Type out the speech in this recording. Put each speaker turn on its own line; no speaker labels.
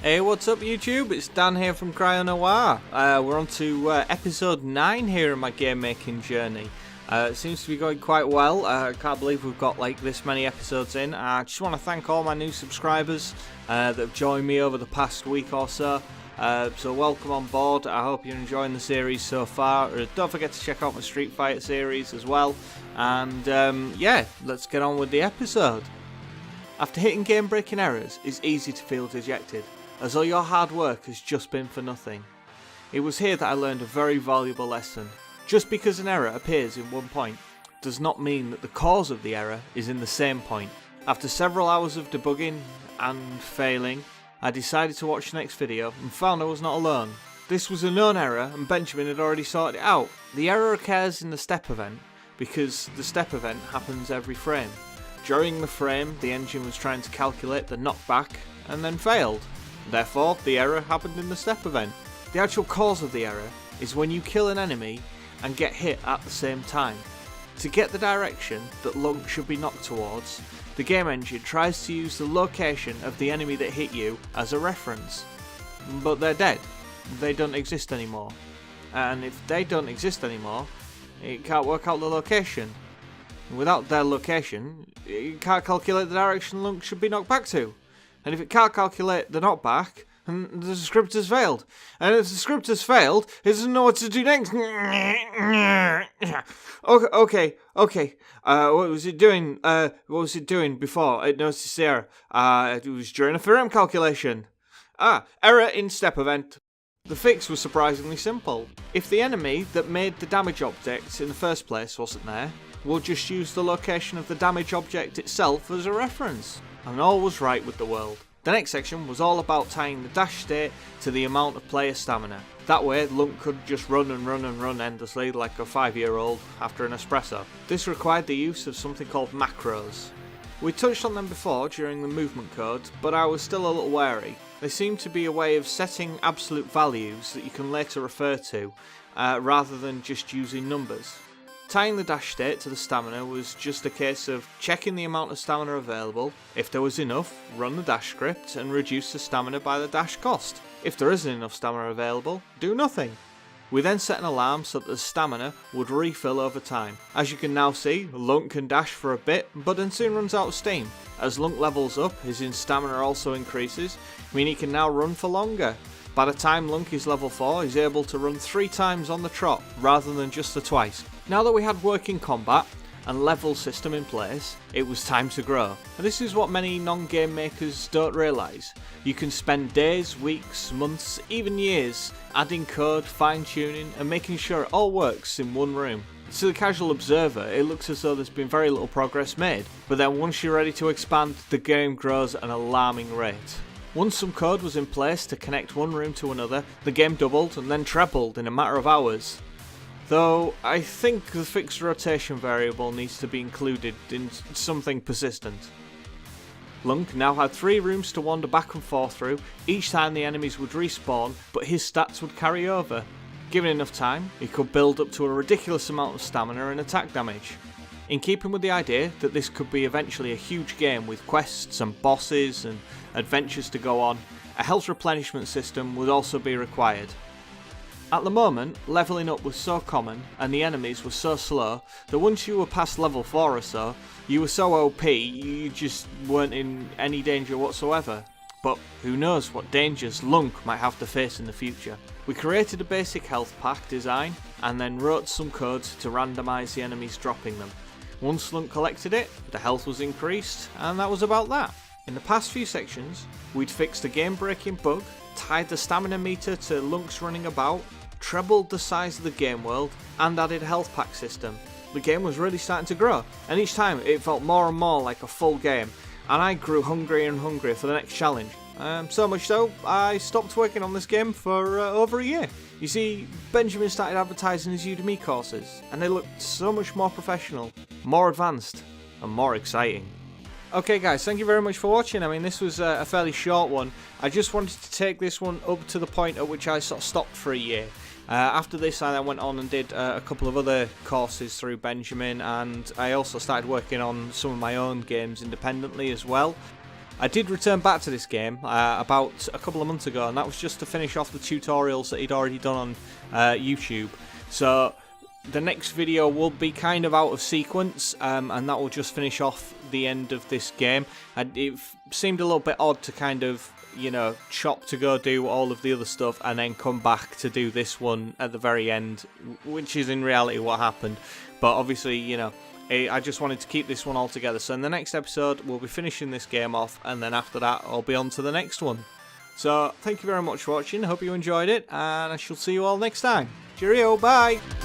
Hey, what's up YouTube? It's Dan here from Cryo Noir. We're on to episode 9 here in my game making journey. It seems to be going quite well. I can't believe we've got like this many episodes in. I just want to thank all my new subscribers that have joined me over the past week or so. So welcome on board. I hope you're enjoying the series so far. Don't forget to check out my Street Fighter series as well. And yeah, let's get on with the episode. After hitting game-breaking errors, it's easy to feel dejected, as though your hard work has just been for nothing. It was here that I learned a very valuable lesson. Just because an error appears in one point does not mean that the cause of the error is in the same point. After several hours of debugging and failing, I decided to watch the next video and found I was not alone. This was a known error and Benjamin had already sorted it out. The error occurs in the step event because the step event happens every frame. During the frame, the engine was trying to calculate the knockback and then failed. Therefore, the error happened in the step event. The actual cause of the error is when you kill an enemy and get hit at the same time. To get the direction that Lunk should be knocked towards, the game engine tries to use the location of the enemy that hit you as a reference. But they're dead. They don't exist anymore. And if they don't exist anymore, it can't work out the location. Without their location, it can't calculate the direction Lunk should be knocked back to. And if it can't calculate the knockback, then the script has failed. And if the script has failed, it doesn't know what to do next. Okay. What was it doing? What was it doing before it noticed the error? It was during a theorem calculation. Error in step event. The fix was surprisingly simple. If the enemy that made the damage object in the first place wasn't there, we'll just use the location of the damage object itself as a reference. And all was right with the world. The next section was all about tying the dash state to the amount of player stamina. That way, Lunk could just run endlessly like a 5-year-old after an espresso. This required the use of something called macros. We touched on them before during the movement code, but I was still a little wary. They seem to be a way of setting absolute values that you can later refer to, rather than just using numbers. Tying the dash state to the stamina was just a case of checking the amount of stamina available. If there was enough, run the dash script and reduce the stamina by the dash cost. If there isn't enough stamina available, do nothing. We then set an alarm so that the stamina would refill over time. As you can now see, Lunk can dash for a bit, but then soon runs out of steam. As Lunk levels up, his stamina also increases, meaning he can now run for longer. By the time Lunk is level 4, he's able to run 3 times on the trot, rather than just the twice. Now that we had working combat and level system in place, it was time to grow. And this is what many non-game makers don't realise. You can spend days, weeks, months, even years adding code, fine-tuning and making sure it all works in one room. To the casual observer, it looks as though there's been very little progress made, but then once you're ready to expand, the game grows at an alarming rate. Once some code was in place to connect one room to another, the game doubled and then trebled in a matter of hours. Though, I think the fixed rotation variable needs to be included in something persistent. Lunk now had 3 rooms to wander back and forth through. Each time the enemies would respawn, but his stats would carry over. Given enough time, he could build up to a ridiculous amount of stamina and attack damage. In keeping with the idea that this could be eventually a huge game with quests and bosses and adventures to go on, a health replenishment system would also be required. At the moment, levelling up was so common and the enemies were so slow that once you were past level 4 or so, you were so OP you just weren't in any danger whatsoever. But who knows what dangers Lunk might have to face in the future. We created a basic health pack design and then wrote some code to randomise the enemies dropping them. Once Lunk collected it, the health was increased and that was about that. In the past few sections, we'd fixed a game-breaking bug, tied the stamina meter to Lunk's running about, trebled the size of the game world, and added a health pack system. The game was really starting to grow, and each time it felt more and more like a full game, and I grew hungrier and hungrier for the next challenge. So much so, I stopped working on this game for over a year. You see, Benjamin started advertising his Udemy courses, and they looked so much more professional, more advanced, and more exciting. Okay guys, thank you very much for watching. I mean, this was a fairly short one. I just wanted to take this one up to the point at which I sort of stopped for a year. After this, I then went on and did a couple of other courses through Benjamin, and I also started working on some of my own games independently as well. I did return back to this game about a couple of months ago, and that was just to finish off the tutorials that he'd already done on YouTube. So the next video will be kind of out of sequence, and that will just finish off the end of this game. And it seemed a little bit odd to kind of, you know, chop to go do all of the other stuff and then come back to do this one at the very end, which is in reality what happened. But obviously, you know, I just wanted to keep this one all together. So in the next episode, we'll be finishing this game off, and then after that, I'll be on to the next one. So thank you very much for watching. I hope you enjoyed it, and I shall see you all next time. Cheerio, bye!